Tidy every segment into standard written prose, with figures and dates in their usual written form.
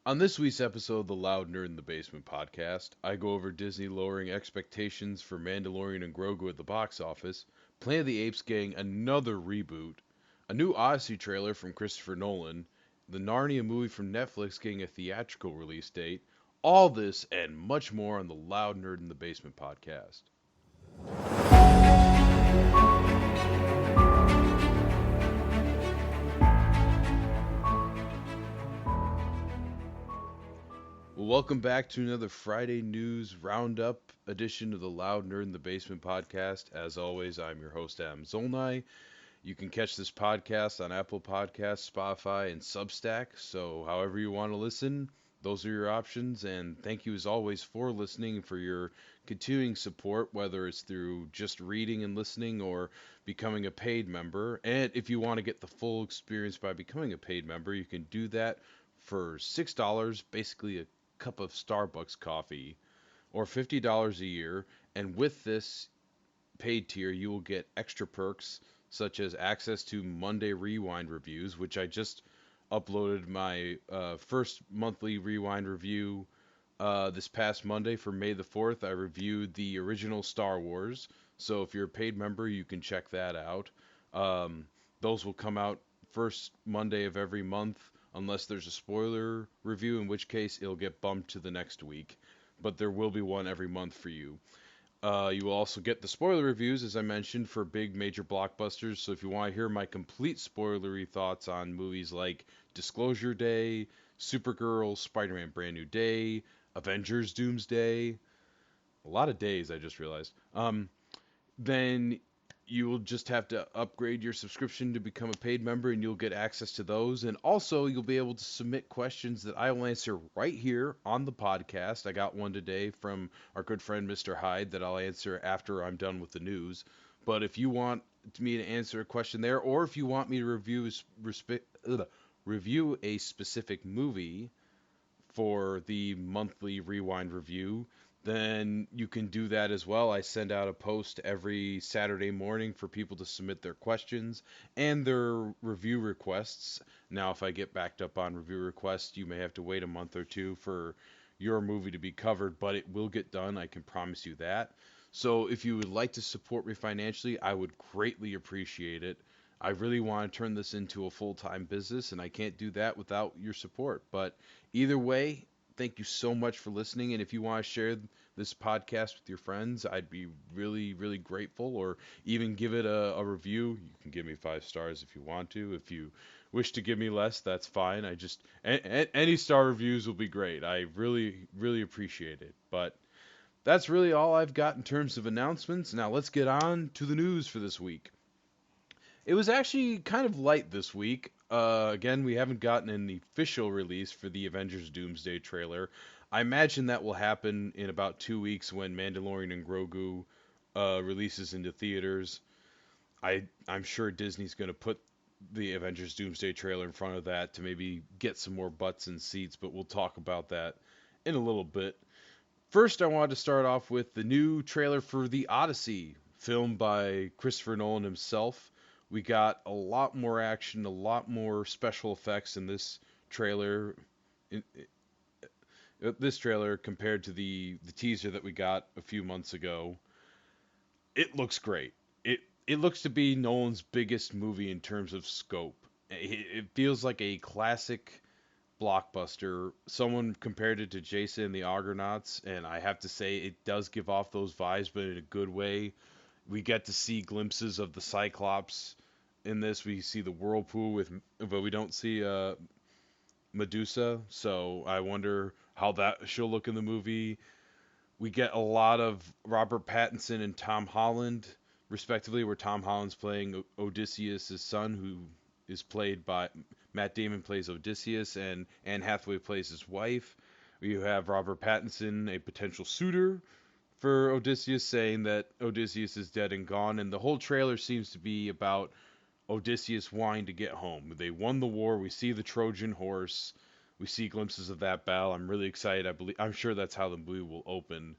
On this week's episode of the Loud Nerd in the Basement podcast, I go over Disney lowering expectations for Mandalorian and Grogu at the box office, Planet of the Apes getting another reboot, a new Odyssey trailer from Christopher Nolan, the Narnia movie from Netflix getting a theatrical release date, all this and much more on the Loud Nerd in the Basement podcast. Well, welcome back to another Friday News Roundup edition of the Loud Nerd in the Basement podcast. As always, I'm your host, Adam Zolnai. You can catch this podcast on Apple Podcasts, Spotify, and Substack. So, however you want to listen, those are your options. And thank you, as always, for listening and for your continuing support, whether it's through just reading and listening or becoming a paid member. And if you want to get the full experience by becoming a paid member, you can do that for $6, basically a cup of Starbucks coffee, or $50 a year. And with this paid tier, you will get extra perks such as access to Monday Rewind reviews, which I just uploaded my first monthly Rewind review this past Monday for May the 4th. I reviewed the original Star Wars, so if you're a paid member, you can check that out. Those will come out first Monday of every month, unless there's a spoiler review, in which case it'll get bumped to the next week. But there will be one every month for you. You will also get the spoiler reviews, as I mentioned, for big major blockbusters. So if you want to hear my complete spoilery thoughts on movies like Disclosure Day, Supergirl, Spider-Man Brand New Day, Avengers Doomsday, a lot of days I just realized, then you will just have to upgrade your subscription to become a paid member and you'll get access to those. And also, you'll be able to submit questions that I will answer right here on the podcast. I got one today from our good friend Mr. Hyde that I'll answer after I'm done with the news. But if you want me to answer a question there, or if you want me to review a specific movie for the monthly rewind review, then you can do that as well. I send out a post every Saturday morning for people to submit their questions and their review requests. Now, if I get backed up on review requests, you may have to wait a month or two for your movie to be covered, but it will get done. I can promise you that. So if you would like to support me financially, I would greatly appreciate it. I really want to turn this into a full-time business, and I can't do that without your support. But either way, thank you so much for listening. And if you want to share this podcast with your friends, I'd be really, really grateful. Or even give it a review. You can give me 5 stars if you want to. If you wish to give me less, that's fine. Any star reviews will be great. I really, really appreciate it. But that's really all I've got in terms of announcements. Now let's get on to the news for this week. It was actually kind of light this week. Again, we haven't gotten an official release for the Avengers Doomsday trailer. I imagine that will happen in about 2 weeks when Mandalorian and Grogu releases into theaters. I'm sure Disney's going to put the Avengers Doomsday trailer in front of that to maybe get some more butts in seats, but we'll talk about that in a little bit. First, I wanted to start off with the new trailer for The Odyssey, filmed by Christopher Nolan himself. We got a lot more action, a lot more special effects in this trailer. In, this trailer compared to the teaser that we got a few months ago. It looks great. It looks to be Nolan's biggest movie in terms of scope. It feels like a classic blockbuster. Someone compared it to Jason and the Argonauts, and I have to say it does give off those vibes, but in a good way. We get to see glimpses of the Cyclops in this. We see the whirlpool but we don't see Medusa. So I wonder how that she'll look in the movie. We get a lot of Robert Pattinson and Tom Holland, respectively, where Tom Holland's playing Odysseus' son, who is played by Matt Damon plays Odysseus, and Anne Hathaway plays his wife. We have Robert Pattinson, a potential suitor for Odysseus, saying that Odysseus is dead and gone, and the whole trailer seems to be about Odysseus wanting to get home. They won the war. We see the Trojan horse. We see glimpses of that battle. I'm really excited. I'm sure that's how the movie will open.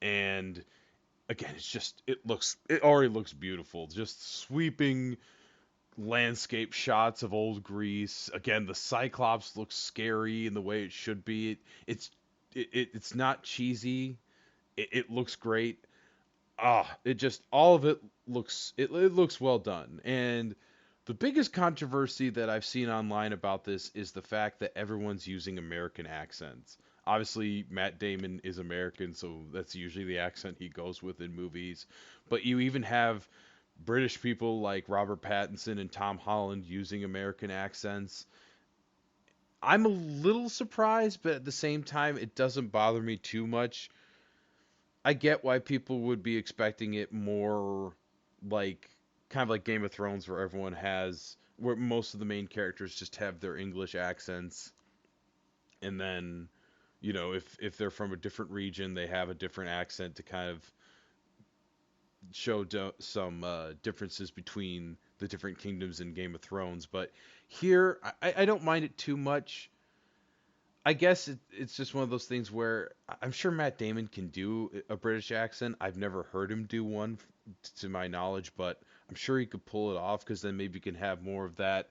And again, it already looks beautiful. Just sweeping landscape shots of old Greece. Again, the Cyclops looks scary in the way it should be. It's it's not cheesy. It looks great. It just all of it looks it looks well done. And the biggest controversy that I've seen online about this is the fact that everyone's using American accents. Obviously, Matt Damon is American, so that's usually the accent he goes with in movies. But you even have British people like Robert Pattinson and Tom Holland using American accents. I'm a little surprised, but at the same time, it doesn't bother me too much. I get why people would be expecting it more like kind of like Game of Thrones, where everyone has where most of the main characters just have their English accents, and then if they're from a different region, they have a different accent to kind of show some differences between the different kingdoms in Game of Thrones. But here, I don't mind it too much. I guess it's just one of those things where I'm sure Matt Damon can do a British accent. I've never heard him do one, to my knowledge, but I'm sure he could pull it off because then maybe you can have more of that,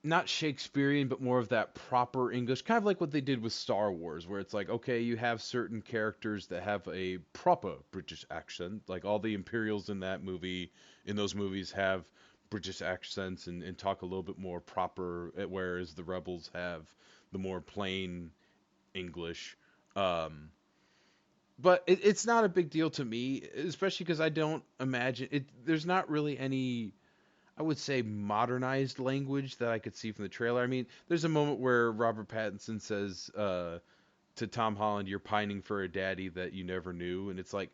not Shakespearean, but more of that proper English, kind of like what they did with Star Wars, where it's like, okay, you have certain characters that have a proper British accent, like all the Imperials in those movies have British accents and talk a little bit more proper, whereas the rebels have the more plain English. Um, but it's not a big deal to me, especially because I don't imagine it. There's not really any, I would say, modernized language that I could see from the trailer. I mean, there's a moment where Robert Pattinson says to Tom Holland, "You're pining for a daddy that you never knew," and it's like,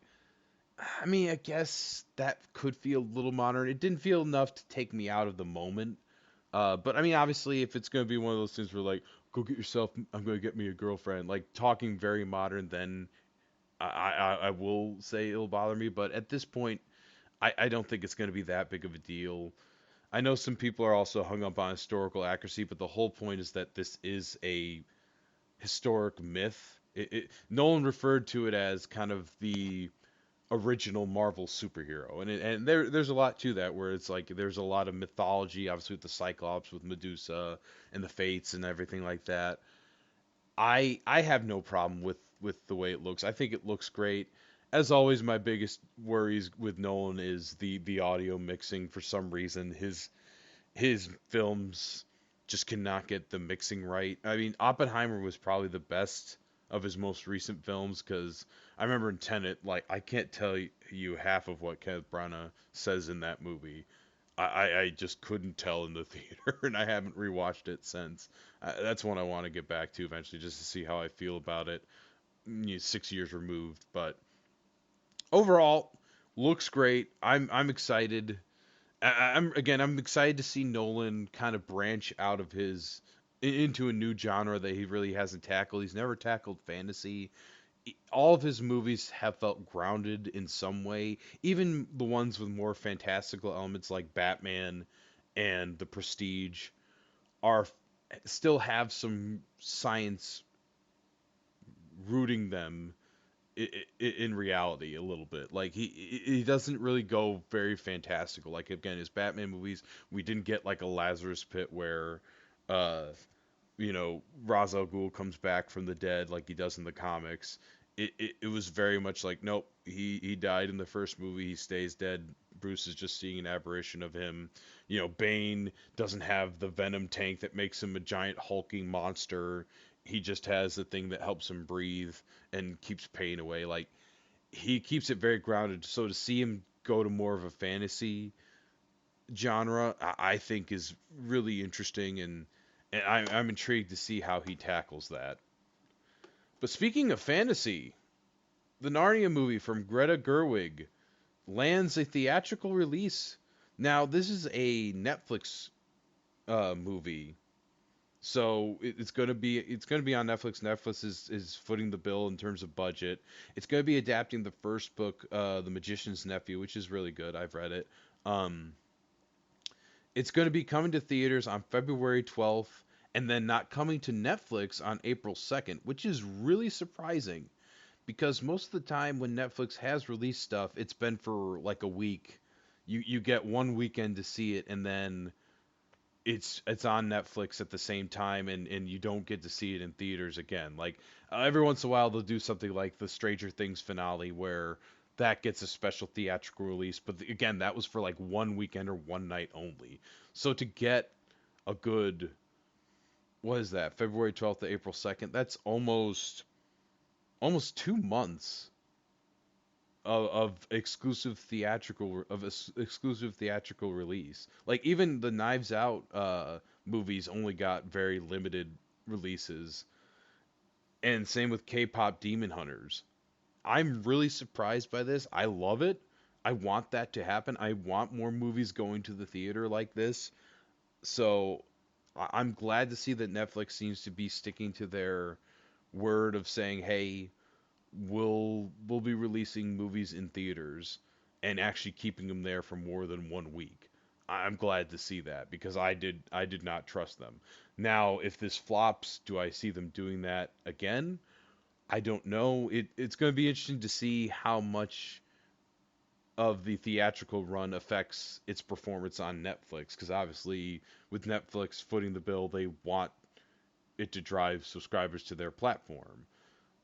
I mean, I guess that could feel a little modern. It didn't feel enough to take me out of the moment. But I mean, obviously, if it's going to be one of those things where like, go get yourself, I'm going to get me a girlfriend, like talking very modern, then I will say it'll bother me. But at this point, I don't think it's going to be that big of a deal. I know some people are also hung up on historical accuracy, but the whole point is that this is a historic myth. Nolan referred to it as kind of the original Marvel superhero, and there's a lot to that where it's like there's a lot of mythology, obviously with the Cyclops, with Medusa, and the Fates and everything like that. I have no problem with the way it looks. I think it looks great. As always, my biggest worries with Nolan is the audio mixing. For some reason, his films just cannot get the mixing right. I mean, Oppenheimer was probably the best of his most recent films because I remember in Tenet, like I can't tell you half of what Kenneth Branagh says in that movie. I just couldn't tell in the theater, and I haven't rewatched it since. That's one I want to get back to eventually, just to see how I feel about it. 6 years removed, but overall, looks great. I'm excited. I'm excited to see Nolan kind of branch out of his into a new genre that he really hasn't tackled. He's never tackled fantasy. All of his movies have felt grounded in some way. Even the ones with more fantastical elements like Batman and The Prestige are still have some science rooting them in reality a little bit. Like he doesn't really go very fantastical. Like again, his Batman movies, we didn't get like a Lazarus pit where uh Ra's al Ghul comes back from the dead like he does in the comics. It was very much like, nope, he died in the first movie, he stays dead. Bruce is just seeing an aberration of him. Bane doesn't have the venom tank that makes him a giant hulking monster. He just has the thing that helps him breathe and keeps pain away. Like he keeps it very grounded. So to see him go to more of a fantasy genre, I think is really interesting, and I'm intrigued to see how he tackles that. But speaking of fantasy, the Narnia movie from Greta Gerwig lands a theatrical release. Now, this is a Netflix movie, so it's gonna be on Netflix. Netflix is footing the bill in terms of budget. It's gonna be adapting the first book, The Magician's Nephew, which is really good. I've read it. Um, it's gonna be coming to theaters on February 12th, and then not coming to Netflix on April 2nd, which is really surprising because most of the time when Netflix has released stuff, it's been for like a week, You get one weekend to see it, and then it's on Netflix at the same time, and you don't get to see it in theaters again. Like every once in a while they'll do something like the Stranger Things finale where that gets a special theatrical release, but again that was for like one weekend or one night only. So to get a good, what is that, February 12th to April 2nd, that's almost 2 months of exclusive theatrical release. Like even the Knives Out movies only got very limited releases, and same with K-pop Demon Hunters. I'm really surprised by this. I love it. I want that to happen. I want more movies going to the theater like this. So I'm glad to see that Netflix seems to be sticking to their word of saying, "Hey, we'll be releasing movies in theaters and actually keeping them there for more than 1 week." I'm glad to see that because I did not trust them. Now, if this flops, do I see them doing that again? I don't know. It's going to be interesting to see how much of the theatrical run affects its performance on Netflix because obviously with Netflix footing the bill, they want it to drive subscribers to their platform.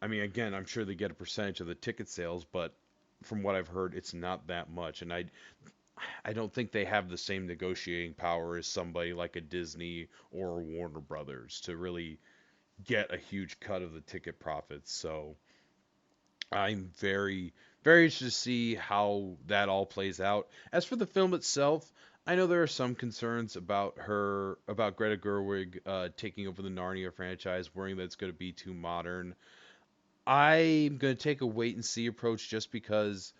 I mean, again, I'm sure they get a percentage of the ticket sales, but from what I've heard, it's not that much. And I don't think they have the same negotiating power as somebody like a Disney or a Warner Brothers to really get a huge cut of the ticket profits. So I'm very interested to see how that all plays out. As for the film itself, I know there are some concerns about Greta Gerwig taking over the Narnia franchise, worrying that it's going to be too modern. I'm going to take a wait and see approach just because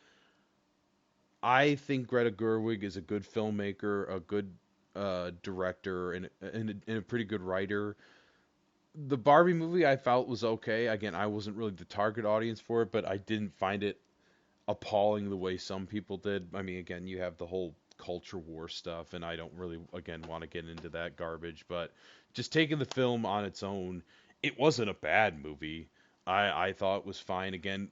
I think Greta Gerwig is a good filmmaker, a good director, and a pretty good writer. The Barbie movie I felt was okay. Again, I wasn't really the target audience for it, but I didn't find it appalling the way some people did. I mean, again, you have the whole culture war stuff, and I don't really, again, want to get into that garbage. But just taking the film on its own, it wasn't a bad movie. I thought it was fine. Again,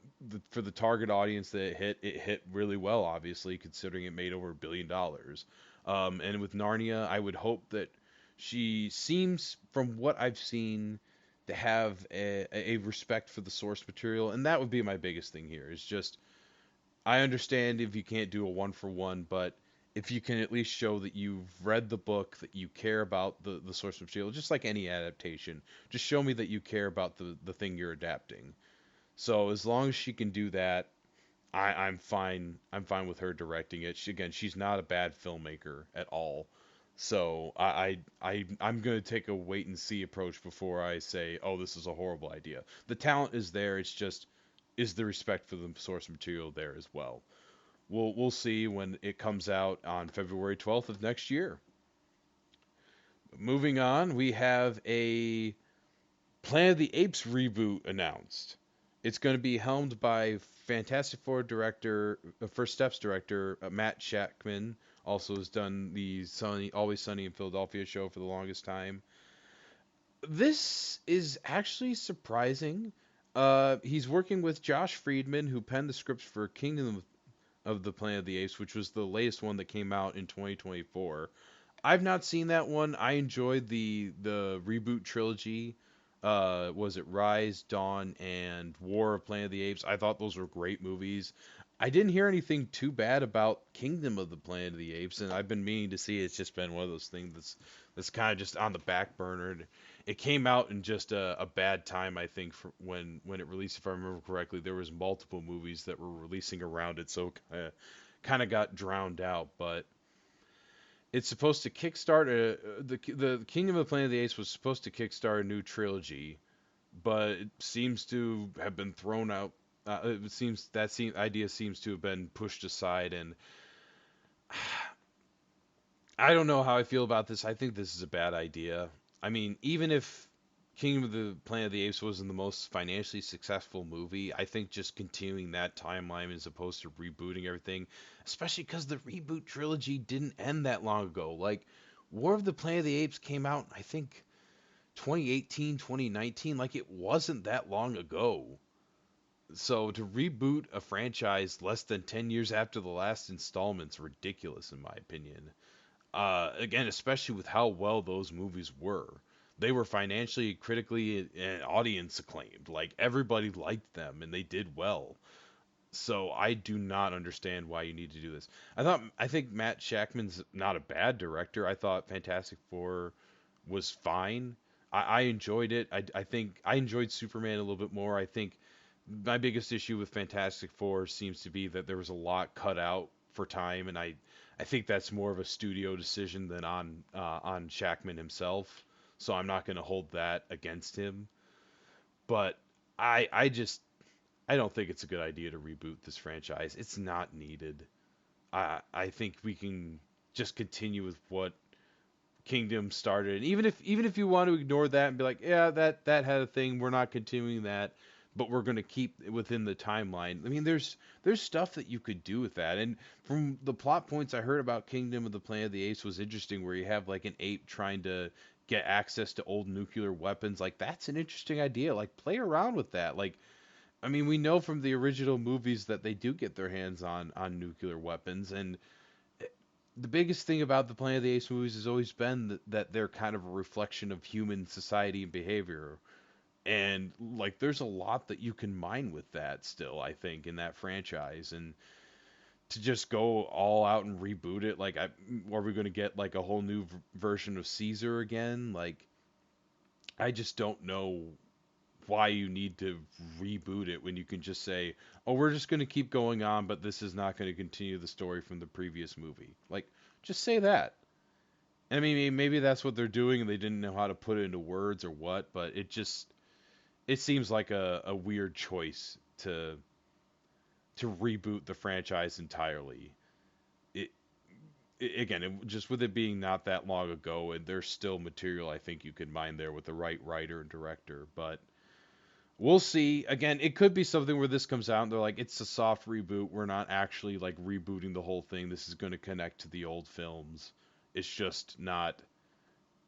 for the target audience that it hit really well, obviously, considering it made over $1 billion. And with Narnia, I would hope that she seems, from what I've seen, to have a respect for the source material, and that would be my biggest thing here. Is just I understand if you can't do a one for one, but if you can at least show that you've read the book, that you care about the source material, just like any adaptation, just show me that you care about the thing you're adapting. So as long as she can do that, I'm fine. I'm fine with her directing it. Again, she's not a bad filmmaker at all. So I'm gonna take a wait and see approach before I say, oh, this is a horrible idea. The talent is there. It's just, is the respect for the source material there as well? We'll see when it comes out on February 12th of next year. Moving on, we have a Planet of the Apes reboot announced. It's going to be helmed by Fantastic Four director, First Steps director Matt Shakman. Also has done the Always Sunny in Philadelphia show for the longest time. This is actually surprising. He's working with Josh Friedman, who penned the scripts for Kingdom of the Planet of the Apes, which was the latest one that came out in 2024. I've not seen that one. I enjoyed the reboot trilogy. Was it Rise, Dawn, and War of Planet of the Apes? I thought those were great movies. I didn't hear anything too bad about Kingdom of the Planet of the Apes, and I've been meaning to see it. It's just been one of those things that's kind of just on the back burner. It came out in just a bad time, I think, for when it released. If I remember correctly, there was multiple movies that were releasing around it, so kind of got drowned out. But it's supposed to kickstart the Kingdom of the Planet of the Apes was supposed to kickstart a new trilogy, but it seems to have been thrown out. Idea seems to have been pushed aside, and I don't know how I feel about this. I think this is a bad idea. I mean, even if Kingdom of the Planet of the Apes wasn't the most financially successful movie, I think just continuing that timeline as opposed to rebooting everything, especially because the reboot trilogy didn't end that long ago. Like, War of the Planet of the Apes came out, I think, 2018, 2019. Like, it wasn't that long ago. So to reboot a franchise less than 10 years after the last installment's ridiculous in my opinion. Again, especially with how well those movies were. They were financially, critically, and audience acclaimed. Like everybody liked them and they did well. So I do not understand why you need to do this. I think Matt Shackman's not a bad director. I thought Fantastic Four was fine. I enjoyed it. I think I enjoyed Superman a little bit more. I think my biggest issue with Fantastic Four seems to be that there was a lot cut out for time, and I think that's more of a studio decision than on Shackman himself. So I'm not going to hold that against him. But I just I don't think it's a good idea to reboot this franchise. It's not needed. I think we can just continue with what Kingdom started. And even if you want to ignore that and be like, yeah, that had a thing, we're not continuing that, but we're going to keep it within the timeline. I mean, there's stuff that you could do with that. And from the plot points I heard about Kingdom of the Planet of the Apes was interesting, where you have like an ape trying to get access to old nuclear weapons. Like that's an interesting idea. Like play around with that. Like I mean, we know from the original movies that they do get their hands on nuclear weapons, and the biggest thing about the Planet of the Apes movies has always been that they're kind of a reflection of human society and behavior. And like, there's a lot that you can mine with that still, I think, in that franchise. And to just go all out and reboot it, like, are we going to get like a whole new version of Caesar again? Like, I just don't know why you need to reboot it when you can just say, "Oh, we're just going to keep going on, but this is not going to continue the story from the previous movie." Like, just say that. I mean, maybe that's what they're doing, and they didn't know how to put it into words or what. But it seems like a weird choice to reboot the franchise entirely. It, just with it being not that long ago, and there's still material I think you could mine there with the right writer and director, but we'll see. Again, it could be something where this comes out and they're like, it's a soft reboot. We're not actually like rebooting the whole thing. This is going to connect to the old films. It's just not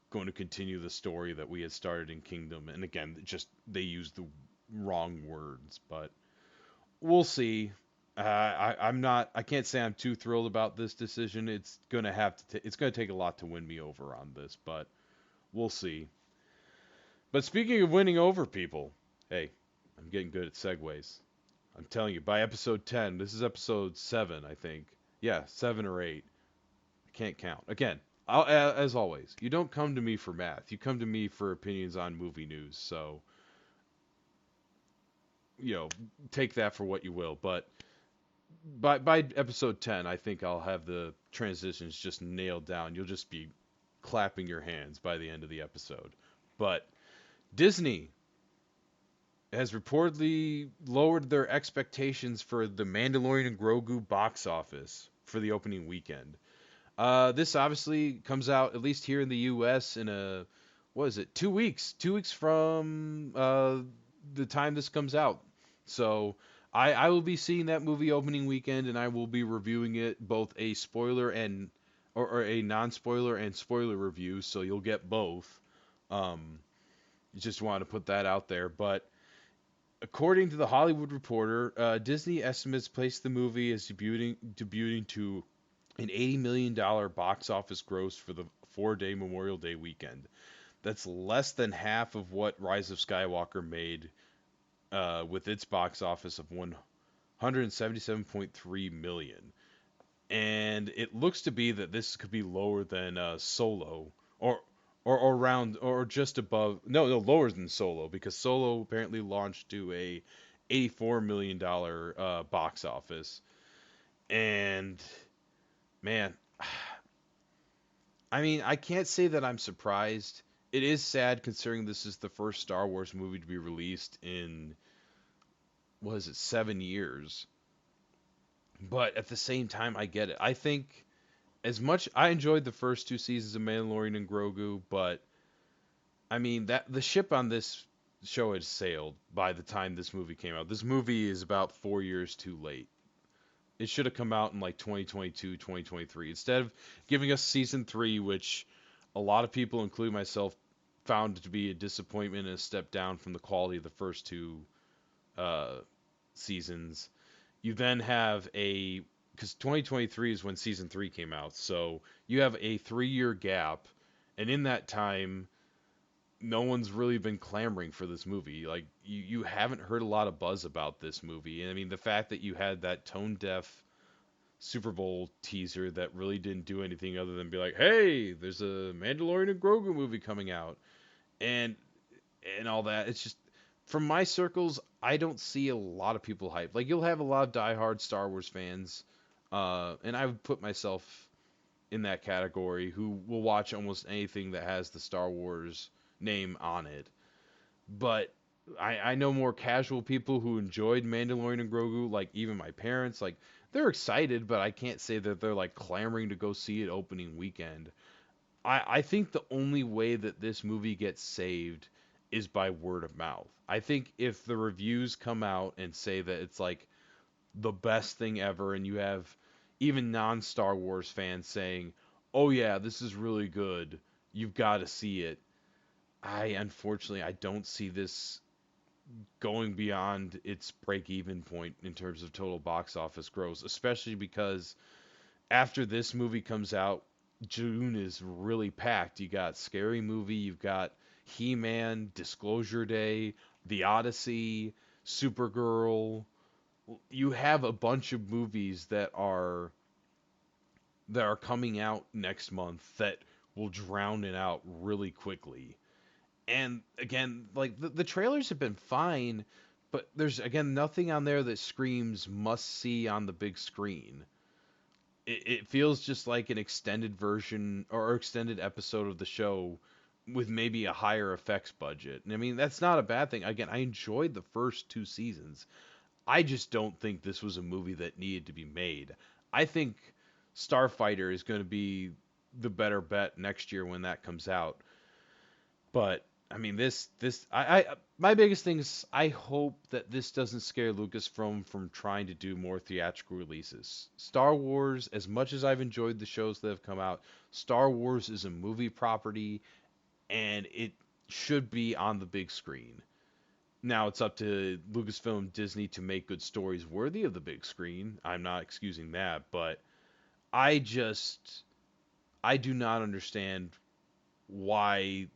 going to continue the story that we had started in Kingdom. And again, just they used the wrong words, but we'll see. I'm not. I can't say I'm too thrilled about this decision. It's gonna have to. It's gonna take a lot to win me over on this, but we'll see. But speaking of winning over people, hey, I'm getting good at segues. I'm telling you, by episode 10, this is episode 7, I think. Yeah, 7 or 8. I can't count. Again, as always, you don't come to me for math. You come to me for opinions on movie news. So, you know, take that for what you will. But by episode 10, I think I'll have the transitions just nailed down. You'll just be clapping your hands by the end of the episode. But Disney has reportedly lowered their expectations for the Mandalorian and Grogu box office for the opening weekend. This obviously comes out at least here in the U.S. in what is it, 2 weeks? 2 weeks from the time this comes out. So I will be seeing that movie opening weekend, and I will be reviewing it both a spoiler and or a non-spoiler and spoiler review. So you'll get both. Um, just wanted to put that out there, but according to the Hollywood Reporter, Disney estimates placed the movie as debuting to an $80 million box office gross for the 4-day Memorial Day weekend. That's less than half of what Rise of Skywalker made with its box office of 177.3 million. And it looks to be that this could be lower than Solo, or or around or just above. No, lower than Solo, because Solo apparently launched to a $84 million box office. And man, I mean, I can't say that I'm surprised. It is sad considering this is the first Star Wars movie to be released in, what is it, 7 years. But at the same time, I get it. I think as much I enjoyed the first two seasons of Mandalorian and Grogu, but I mean that the ship on this show had sailed by the time this movie came out. This movie is about 4 years too late. It should have come out in like 2022, 2023, instead of giving us season three, which a lot of people, including myself, found to be a disappointment and a step down from the quality of the first two uh, seasons. You then have a because 2023 is when season 3 came out. So you have a 3-year gap, and in that time, no one's really been clamoring for this movie. Like you haven't heard a lot of buzz about this movie. And I mean, the fact that you had that tone deaf Super Bowl teaser that really didn't do anything other than be like, "Hey, there's a Mandalorian and Grogu movie coming out," and all that. It's just from my circles, I don't see a lot of people hyped. Like you'll have a lot of diehard Star Wars fans, and I would put myself in that category who will watch almost anything that has the Star Wars name on it. But I know more casual people who enjoyed Mandalorian and Grogu, like even my parents, like they're excited, but I can't say that they're like clamoring to go see it opening weekend. I think the only way that this movie gets saved is by word of mouth. I think if the reviews come out and say that it's like the best thing ever, and you have even non Star Wars fans saying, "Oh yeah, this is really good. You've got to see it." I don't see this going beyond its break even point in terms of total box office gross, especially because after this movie comes out, June is really packed. You got Scary Movie, you've got He-Man, Disclosure Day, The Odyssey, Supergirl. You have a bunch of movies that are coming out next month that will drown it out really quickly. And again, like the trailers have been fine, but there's again nothing on there that screams must see on the big screen. It feels just like an extended version or extended episode of the show with maybe a higher effects budget. And I mean, that's not a bad thing. Again, I enjoyed the first 2 seasons. I just don't think this was a movie that needed to be made. I think Starfighter is going to be the better bet next year when that comes out. But I mean, my biggest thing is I hope that this doesn't scare Lucasfilm from trying to do more theatrical releases. Star Wars, as much as I've enjoyed the shows that have come out, Star Wars is a movie property, and it should be on the big screen. Now it's up to Lucasfilm, Disney to make good stories worthy of the big screen. I'm not excusing that, but I just I do not understand why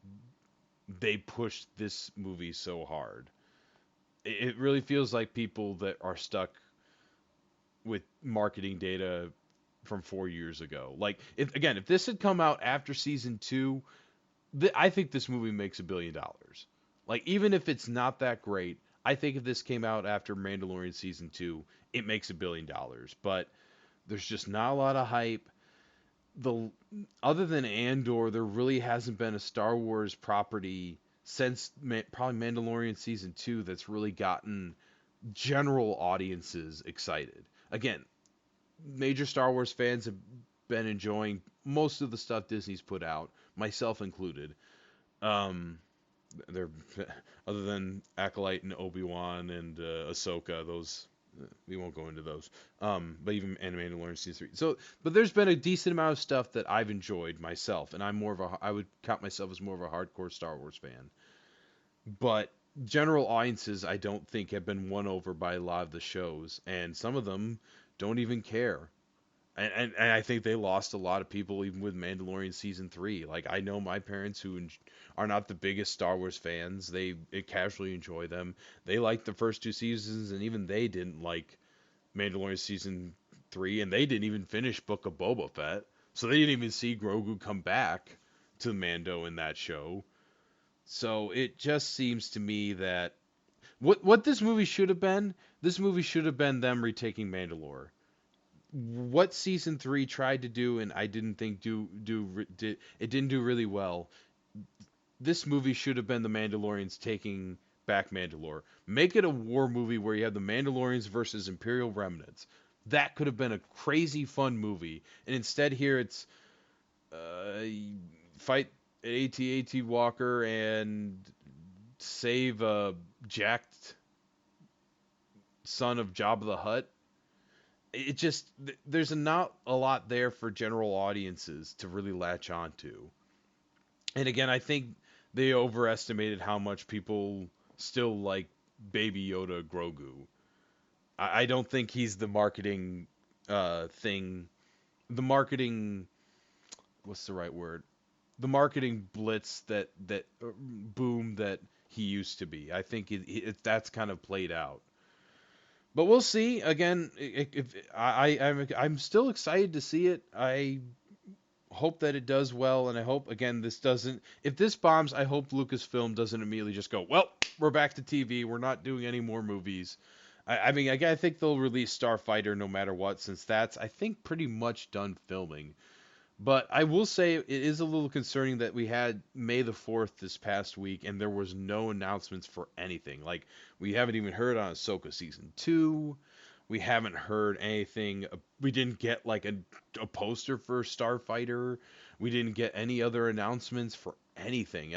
they pushed this movie so hard. It really feels like people that are stuck with marketing data from 4 years ago. Like, if this had come out after season two, I think this movie makes $1 billion. Like, even if it's not that great, I think if this came out after Mandalorian season two, it makes $1 billion. But there's just not a lot of hype. The Other than Andor, there really hasn't been a Star Wars property since probably Mandalorian season 2 that's really gotten general audiences excited. Again, major Star Wars fans have been enjoying most of the stuff Disney's put out, myself included. Um, they're other than Acolyte and Obi-Wan and Ahsoka, those we won't go into those. But even Mandalorian season 3. So, but there's been a decent amount of stuff that I've enjoyed myself, and I would count myself as more of a hardcore Star Wars fan. But general audiences, I don't think have been won over by a lot of the shows, and some of them don't even care. And I think they lost a lot of people even with Mandalorian season 3. Like I know my parents who are not the biggest Star Wars fans. They casually enjoy them. They liked the first 2 seasons, and even they didn't like Mandalorian season 3, and they didn't even finish Book of Boba Fett. So they didn't even see Grogu come back to Mando in that show. So it just seems to me that what this movie should have been them retaking Mandalore. What season 3 tried to do, and I didn't think did it didn't do really well. This movie should have been the Mandalorians taking back Mandalore. Make it a war movie where you have the Mandalorians versus Imperial remnants. That could have been a crazy fun movie, and instead here it's uh, fight AT-AT Walker and save a jacked son of Jabba the Hutt. It just there's not a lot there for general audiences to really latch on to. And again, I think they overestimated how much people still like Baby Yoda Grogu. I don't think he's the marketing thing. The marketing, what's the right word? The marketing blitz that boom that he used to be. I think that's kind of played out. But we'll see. Again, if I'm still excited to see it. I hope that it does well, and I hope again this doesn't. If this bombs, I hope Lucasfilm doesn't immediately just go, well, we're back to TV. We're not doing any more movies. I mean, I think they'll release Starfighter no matter what, since that's I think pretty much done filming. But I will say it is a little concerning that we had May the 4th this past week and there was no announcements for anything. Like, we haven't even heard on Ahsoka Season 2. We haven't heard anything. We didn't get, like, a poster for Starfighter. We didn't get any other announcements for anything.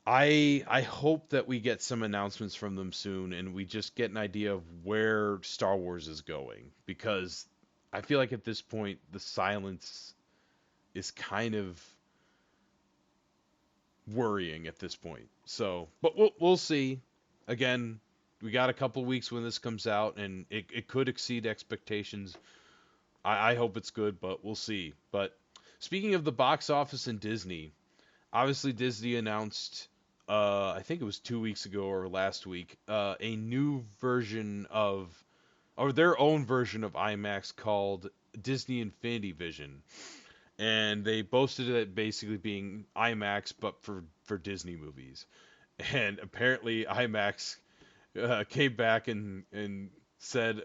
I hope that we get some announcements from them soon and we just get an idea of where Star Wars is going. Because I feel like at this point the silence is kind of worrying at this point. So, but we'll see. Again, we got a couple weeks when this comes out, and it could exceed expectations. I hope it's good, but we'll see. But speaking of the box office and Disney, obviously Disney announced, I think it was 2 weeks ago or last week, a new version of, or their own version of IMAX called Disney Infinity Vision. And they boasted it basically being IMAX, but for Disney movies. And apparently IMAX came back and said,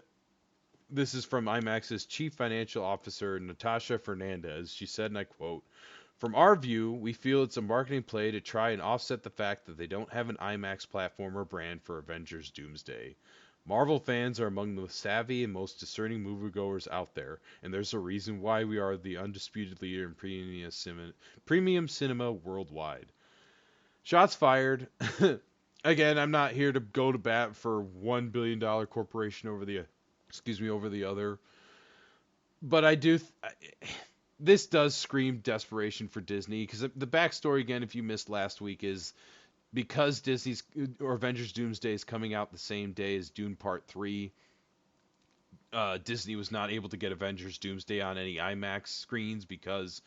this is from IMAX's Chief Financial Officer, Natasha Fernandez. She said, and I quote, "From our view, we feel it's a marketing play to try and offset the fact that they don't have an IMAX platform or brand for Avengers Doomsday. Marvel fans are among the savvy and most discerning moviegoers out there, and there's a reason why we are the undisputed leader in premium cinema worldwide." Shots fired. Again, I'm not here to go to bat for $1 billion corporation over the other, but I do. This does scream desperation for Disney because the backstory again, if you missed last week, is because Disney's or Avengers Doomsday is coming out the same day as Dune Part 3. Disney was not able to get Avengers Doomsday on any IMAX screens because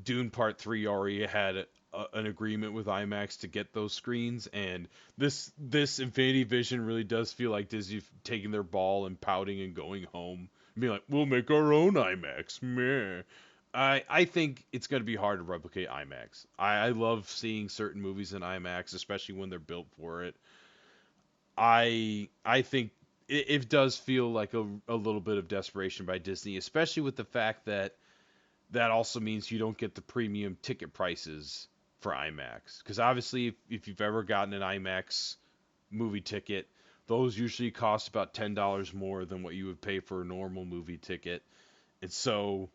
Dune Part 3 already had an agreement with IMAX to get those screens, and this Infinity Vision really does feel like Disney taking their ball and pouting and going home and being like, we'll make our own IMAX. Meh. I think it's going to be hard to replicate IMAX. I love seeing certain movies in IMAX, especially when they're built for it. I think it does feel like a little bit of desperation by Disney, especially with the fact that that also means you don't get the premium ticket prices for IMAX. Because obviously, if you've ever gotten an IMAX movie ticket, those usually cost about $10 more than what you would pay for a normal movie ticket. And so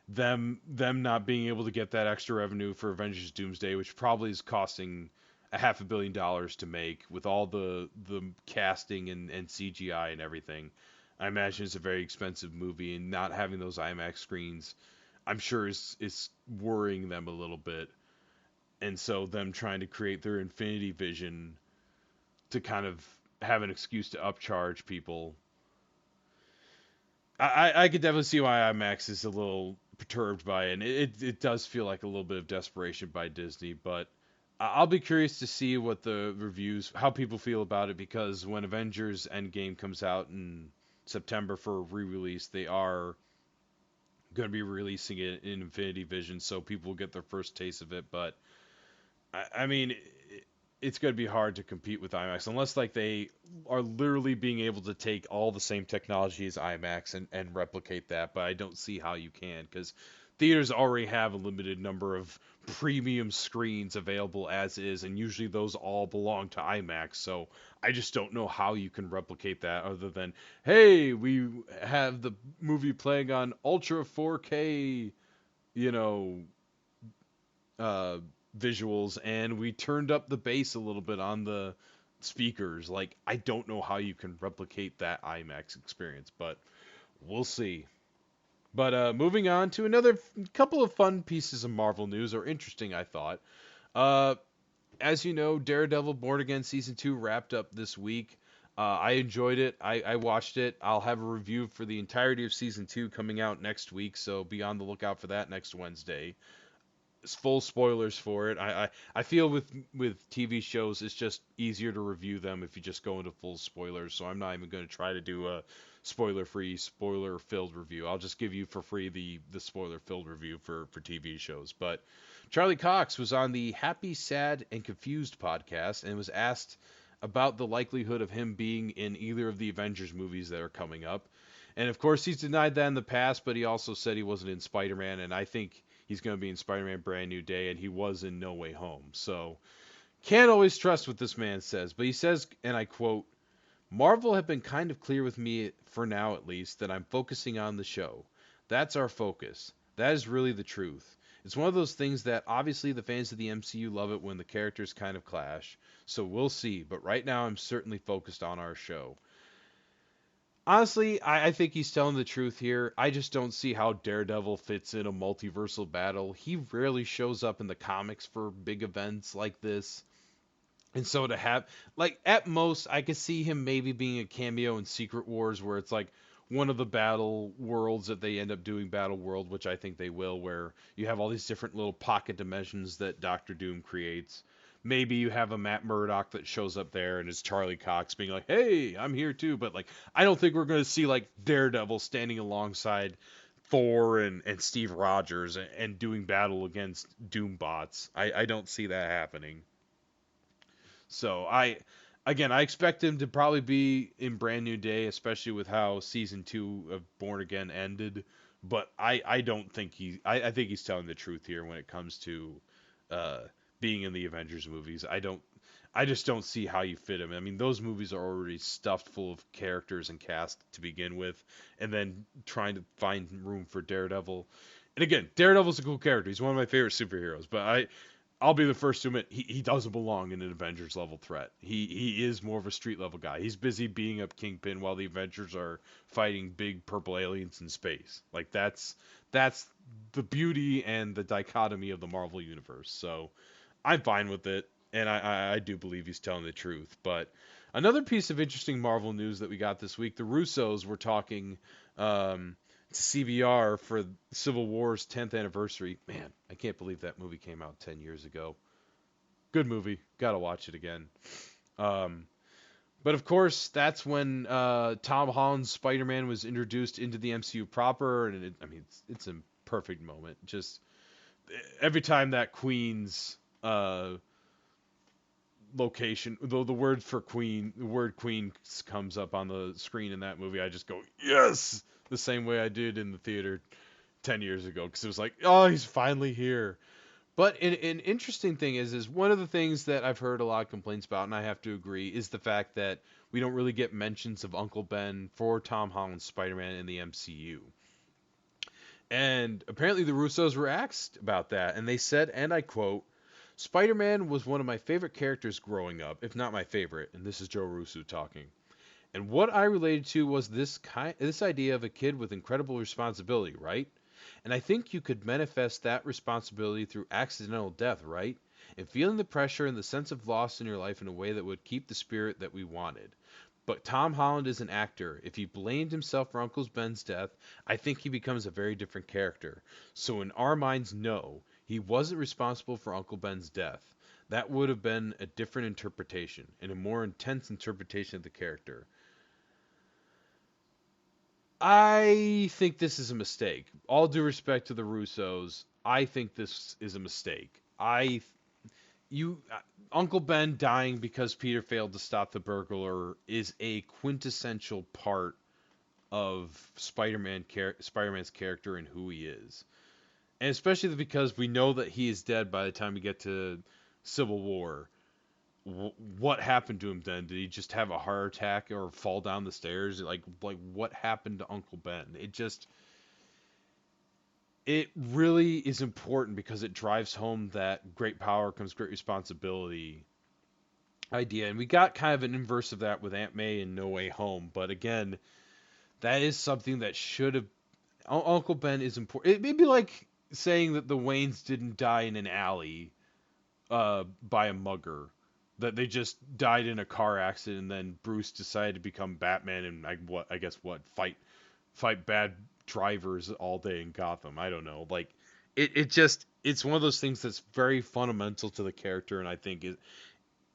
them not being able to get that extra revenue for Avengers Doomsday, which probably is costing $500 million to make with all the casting and CGI and everything. I imagine it's a very expensive movie, and not having those IMAX screens, I'm sure is worrying them a little bit. And so them trying to create their Infinity Vision to kind of have an excuse to upcharge people. I could definitely see why IMAX is a little perturbed by it. And it does feel like a little bit of desperation by Disney, but I'll be curious to see what the reviews, how people feel about it, because when Avengers Endgame comes out in September for re-release, they are going to be releasing it in Infinity Vision, so people will get their first taste of it. But I mean, it's going to be hard to compete with IMAX unless like they are literally being able to take all the same technology as IMAX and replicate that. But I don't see how you can, because theaters already have a limited number of premium screens available as is, and usually those all belong to IMAX. So I just don't know how you can replicate that other than, hey, we have the movie playing on Ultra 4K, you know, uh, visuals, and we turned up the bass a little bit on the speakers. Like, I don't know how you can replicate that IMAX experience, but we'll see. But moving on to another couple of fun pieces of Marvel news, or interesting, I thought. Uh, as you know, Daredevil Born Again Season 2 wrapped up this week. I enjoyed it. I watched it. I'll have a review for the entirety of season 2 coming out next week, so be on the lookout for that next Wednesday. It's full spoilers for it. I feel with TV shows it's just easier to review them if you just go into full spoilers. So I'm not even going to try to do a spoiler-free, spoiler-filled review. I'll just give you for free the spoiler-filled review for TV shows. But Charlie Cox was on the Happy, Sad, and Confused podcast and was asked about the likelihood of him being in either of the Avengers movies that are coming up. And of course, he's denied that in the past, but he also said he wasn't in Spider-Man, and I think he's going to be in Spider-Man Brand New Day, and he was in No Way Home. So, can't always trust what this man says. But he says, and I quote, Marvel have been kind of clear with me, for now at least, that I'm focusing on the show. That's our focus. That is really the truth. It's one of those things that obviously the fans of the MCU love it when the characters kind of clash. So we'll see. But right now I'm certainly focused on our show. Honestly, I think he's telling the truth here. I just don't see how Daredevil fits in a multiversal battle. He rarely shows up in the comics for big events like this. And so to have, like, at most, I could see him maybe being a cameo in Secret Wars, where it's like one of the battle worlds that they end up doing Battle World, which I think they will, where you have all these different little pocket dimensions that Doctor Doom creates. Maybe you have a Matt Murdock that shows up there and is Charlie Cox being like, "Hey, I'm here too." But like, I don't think we're going to see like Daredevil standing alongside Thor and Steve Rogers and doing battle against Doom bots. I don't see that happening. So I expect him to probably be in Brand New Day, especially with how season 2 of Born Again ended. But I don't think I think he's telling the truth here when it comes to uh, being in the Avengers movies. I just don't see how you fit him. I mean, those movies are already stuffed full of characters and cast to begin with, and then trying to find room for Daredevil. And again, Daredevil's a cool character. He's one of my favorite superheroes, but I'll be the first to admit he doesn't belong in an Avengers level threat. He is more of a street level guy. He's busy being up Kingpin while the Avengers are fighting big purple aliens in space. Like that's the beauty and the dichotomy of the Marvel universe. So I'm fine with it, and I do believe he's telling the truth. But another piece of interesting Marvel news that we got this week: the Russos were talking to CBR for Civil War's 10th anniversary. Man, I can't believe that movie came out 10 years ago. Good movie. Gotta watch it again. Um, but of course, that's when Tom Holland's Spider-Man was introduced into the MCU proper, and I mean, it's a perfect moment. Just every time that Queen's location, though the word Queen comes up on the screen in that movie, I just go yes, the same way I did in the theater 10 years ago because it was like, oh, he's finally here. But an interesting thing is one of the things that I've heard a lot of complaints about, and I have to agree, is the fact that we don't really get mentions of Uncle Ben for Tom Holland's Spider-Man in the MCU. And apparently the Russos were asked about that, and they said, and I quote, Spider-Man was one of my favorite characters growing up, if not my favorite, and this is Joe Russo talking. And what I related to was this idea of a kid with incredible responsibility, right? And I think you could manifest that responsibility through accidental death, right? And feeling the pressure and the sense of loss in your life in a way that would keep the spirit that we wanted. But Tom Holland is an actor. If he blamed himself for Uncle Ben's death, I think he becomes a very different character. So in our minds, no, he wasn't responsible for Uncle Ben's death. That would have been a different interpretation, and a more intense interpretation of the character. I think this is a mistake. All due respect to the Russos, I think this is a mistake. You, Uncle Ben dying because Peter failed to stop the burglar is a quintessential part of Spider-Man's character and who he is, and especially because we know that he is dead by the time we get to Civil War. What happened to him then? Did he just have a heart attack or fall down the stairs? Like what happened to Uncle Ben? It really is important because it drives home that great power comes great responsibility idea. And we got kind of an inverse of that with Aunt May and No Way Home. But again, that is something that should have. Uncle Ben is important. It may be like saying that the Waynes didn't die in an alley by a mugger. that they just died in a car accident, and then Bruce decided to become Batman and I guess what fight bad drivers all day in Gotham. I don't know. Like it just it's one of those things that's very fundamental to the character, and I think it,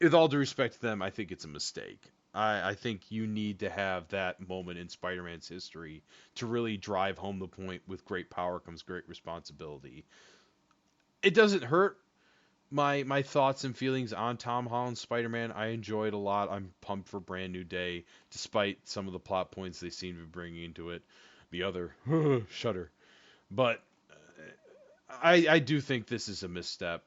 with all due respect to them, I think it's a mistake. I think you need to have that moment in Spider-Man's history to really drive home the point with great power comes great responsibility. It doesn't hurt my thoughts and feelings on Tom Holland's Spider-Man. I enjoy it a lot. I'm pumped for Brand New Day, despite some of the plot points they seem to be bringing into it. The other shudder, but I do think this is a misstep.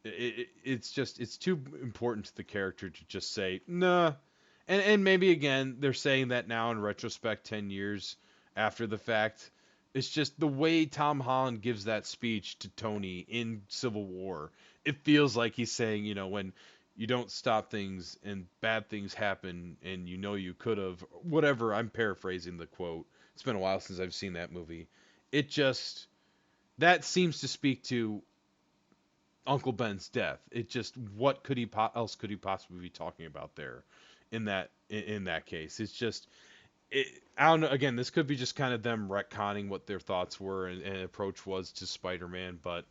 It's just it's too important to the character to just say nah. And maybe again they're saying that now in retrospect, 10 years after the fact. It's just the way Tom Holland gives that speech to Tony in Civil War. It feels like he's saying, when you don't stop things and bad things happen and you could have, whatever. I'm paraphrasing the quote. It's been a while since I've seen that movie. It just, that seems to speak to Uncle Ben's death. It just, what could he else could he possibly be talking about there in that case? It's just, I don't know. Again, this could be just kind of them retconning what their thoughts were and approach was to Spider-Man, but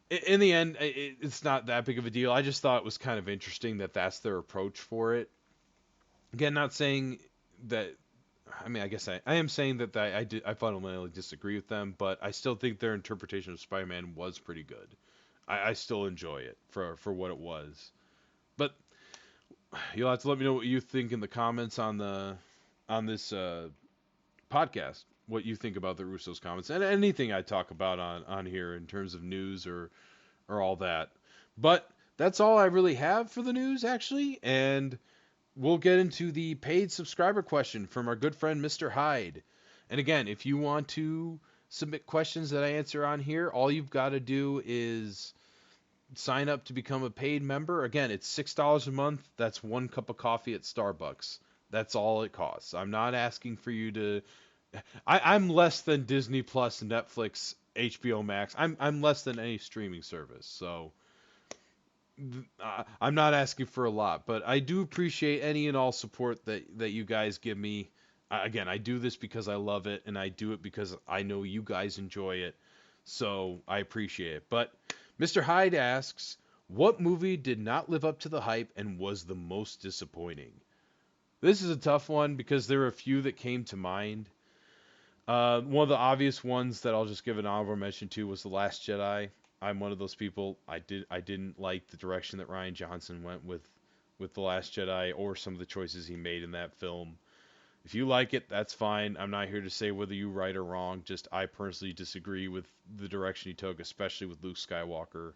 in the end, it's not that big of a deal. I just thought it was kind of interesting that that's their approach for it. Again, not saying that. I mean, I guess I am saying that I fundamentally disagree with them, but I still think their interpretation of Spider-Man was pretty good. I still enjoy it for what it was. But you'll have to let me know what you think in the comments on this podcast. What you think about the Russo's comments and anything I talk about on here in terms of news or all that. But that's all I really have for the news actually, and we'll get into the paid subscriber question from our good friend Mr. Hyde. And again, if you want to submit questions that I answer on here, all you've got to do is sign up to become a paid member. Again, it's $6 a month. That's one cup of coffee at Starbucks. That's all it costs. I'm not asking for you to. I'm less than Disney Plus, Netflix, HBO Max. I'm less than any streaming service. So I'm not asking for a lot, but I do appreciate any and all support that you guys give me. Again, I do this because I love it, and I do it because I know you guys enjoy it. So I appreciate it. But Mr. Hyde asks, what movie did not live up to the hype and was the most disappointing? This is a tough one because there are a few that came to mind. One of the obvious ones that I'll just give an honorable mention to was The Last Jedi. I'm one of those people. I didn't like the direction that Rian Johnson went with The Last Jedi or some of the choices he made in that film. If you like it, that's fine. I'm not here to say whether you're right or wrong. Just I personally disagree with the direction he took, especially with Luke Skywalker.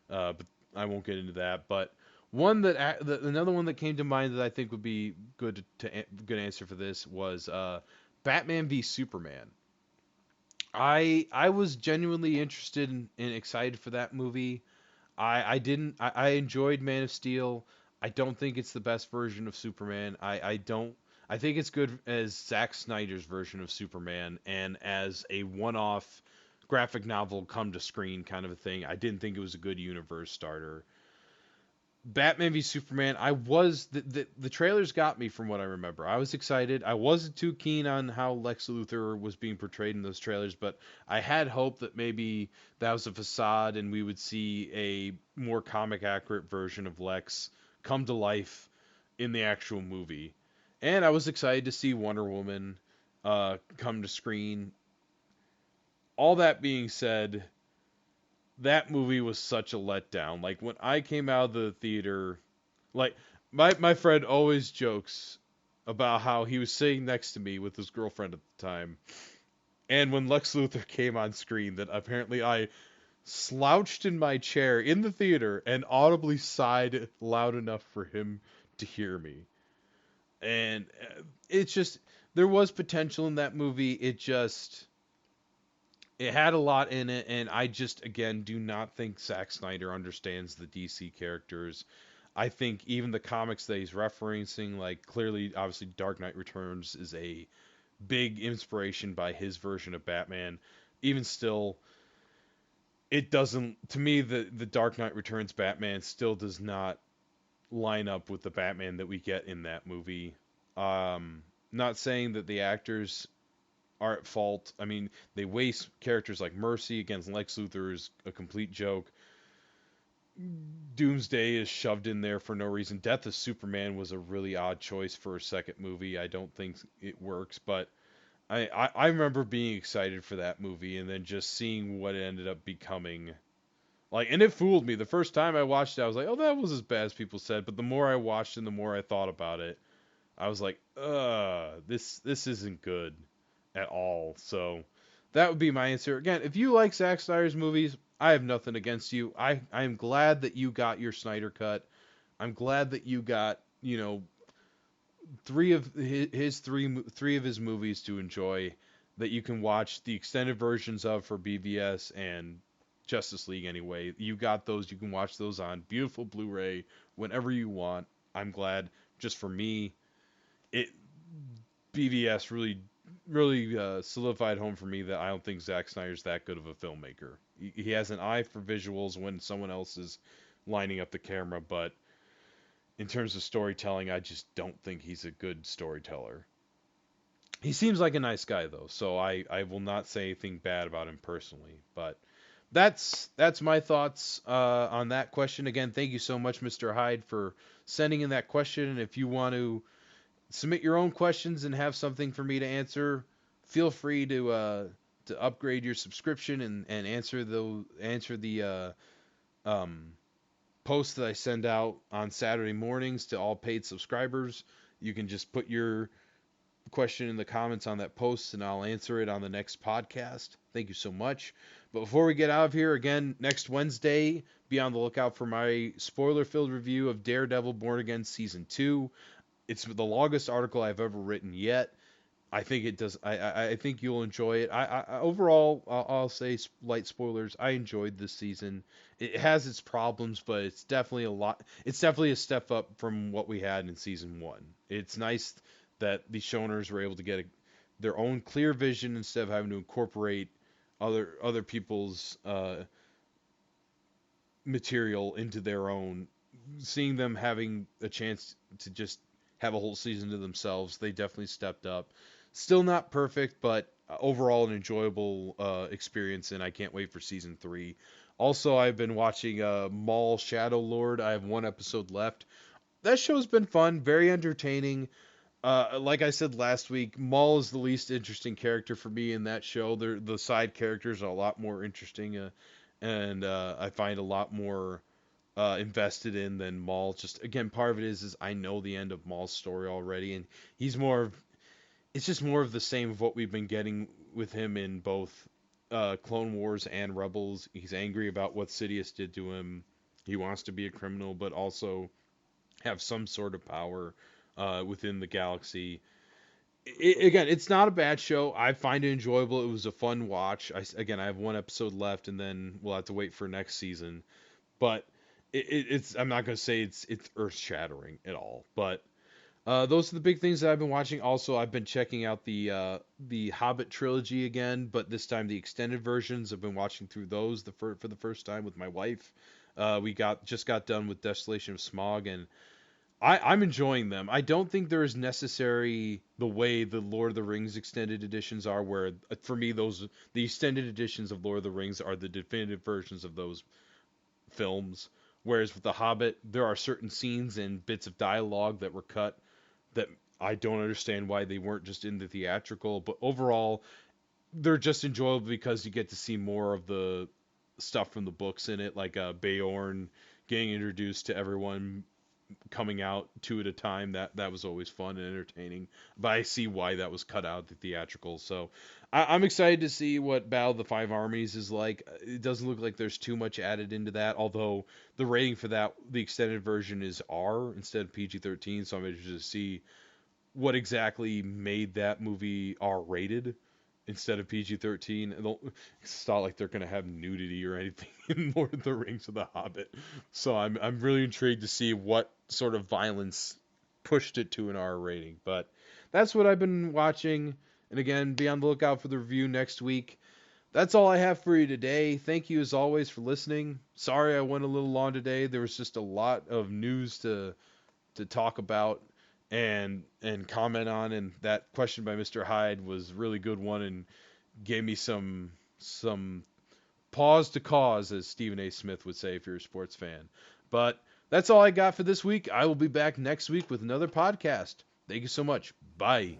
But I won't get into that. But another one that came to mind that I think would be good answer for this was Batman v Superman. I was genuinely interested and excited for that movie. I didn't I enjoyed Man of Steel. I don't think it's the best version of Superman. I don't I think it's good as Zack Snyder's version of Superman and as a one-off graphic novel come to screen kind of a thing. I didn't think it was a good universe starter. Batman v Superman, the trailers got me from what I remember. I was excited. I wasn't too keen on how Lex Luthor was being portrayed in those trailers, but I had hope that maybe that was a facade and we would see a more comic accurate version of Lex come to life in the actual movie. And I was excited to see Wonder Woman come to screen. All that being said, that movie was such a letdown. Like when I came out of the theater, like my friend always jokes about how he was sitting next to me with his girlfriend at the time, and when Lex Luthor came on screen, that apparently I slouched in my chair in the theater and audibly sighed loud enough for him to hear me. And it's just there was potential in that movie. It had a lot in it, and I just, again, do not think Zack Snyder understands the DC characters. I think even the comics that he's referencing, like clearly, obviously, Dark Knight Returns is a big inspiration by his version of Batman. Even still, it doesn't, to me, the Dark Knight Returns Batman still does not line up with the Batman that we get in that movie. Not saying that the actors are at fault. I mean, they waste characters like Mercy against Lex Luthor is a complete joke. Doomsday is shoved in there for no reason. Death of Superman was a really odd choice for a second movie. I don't think it works, but I remember being excited for that movie and then just seeing what it ended up becoming. Like, and it fooled me. The first time I watched it, I was like, oh, that was as bad as people said. But the more I watched and the more I thought about it, I was like, this isn't good at all. So that would be my answer. Again, if you like Zack Snyder's movies, I have nothing against you. I am glad that you got your Snyder cut. I'm glad that you got, three of three of his movies to enjoy that you can watch the extended versions of for BVS and Justice League anyway. You got those. You can watch those on beautiful Blu-ray whenever you want. I'm glad. Just for me, it BVS really solidified home for me that I don't think Zack Snyder's that good of a filmmaker. He has an eye for visuals when someone else is lining up the camera, but in terms of storytelling, I just don't think he's a good storyteller. He seems like a nice guy though, so I will not say anything bad about him personally. But that's my thoughts on that question. Again, thank you so much, Mr. Hyde, for sending in that question. And if you want to submit your own questions and have something for me to answer, feel free to upgrade your subscription and answer the um, posts that I send out on Saturday mornings to all paid subscribers. You can just put your question in the comments on that post and I'll answer it on the next podcast. Thank you so much. But before we get out of here, again, next Wednesday, be on the lookout for my spoiler-filled review of Daredevil Born Again Season 2. It's the longest article I've ever written yet. I think it does. I think you'll enjoy it. Overall, I'll say light spoilers. I enjoyed this season. It has its problems, but it's definitely a lot. It's definitely a step up from what we had in season one. It's nice that the showrunners were able to get their own clear vision instead of having to incorporate other people's material into their own. Seeing them having a chance to just have a whole season to themselves, they definitely stepped up. Still not perfect, but overall an enjoyable experience, and I can't wait for season 3. Also, I've been watching Maul Shadow Lord. I have one episode left. That show's been fun, very entertaining. Like I said last week, Maul is the least interesting character for me in that show. The side characters are a lot more interesting, and I find a lot more invested in than Maul. Just again, part of it is I know the end of Maul's story already, and he's more of it's just more of the same of what we've been getting with him in both Clone Wars and Rebels. He's angry about what Sidious did to him. He wants to be a criminal, but also have some sort of power within the galaxy. Again, it's not a bad show. I find it enjoyable. It was a fun watch. I have one episode left, and then we'll have to wait for next season. But it's I'm not gonna say it's earth shattering at all, but those are the big things that I've been watching. Also, I've been checking out the Hobbit trilogy again, but this time the extended versions. I've been watching through those for the first time with my wife. We just got done with Desolation of Smog, and I'm enjoying them. I don't think they're as necessary the way the Lord of the Rings extended editions are, where for me the extended editions of Lord of the Rings are the definitive versions of those films. Whereas with The Hobbit, there are certain scenes and bits of dialogue that were cut that I don't understand why they weren't just in the theatrical. But overall, they're just enjoyable because you get to see more of the stuff from the books in it, like Beorn getting introduced to everyone coming out two at a time. That was always fun and entertaining. But I see why that was cut out of the theatrical. So I'm excited to see what Battle of the Five Armies is like. It doesn't look like there's too much added into that, although the rating for that, the extended version, is R instead of PG-13. So I'm interested to see what exactly made that movie R rated instead of PG-13. It's not like they're gonna have nudity or anything in Lord of the Rings or The Hobbit. So I'm really intrigued to see what sort of violence pushed it to an R rating. But that's what I've been watching. And again, be on the lookout for the review next week. that's all I have for you today. Thank you as always for listening. Sorry I went a little long today. There was just a lot of news to talk about and comment on, and that question by Mr. Hyde was a really good one and gave me some pause to cause, as Stephen A. Smith would say if you're a sports fan. But that's all I got for this week. I will be back next week with another podcast. Thank you so much. Bye.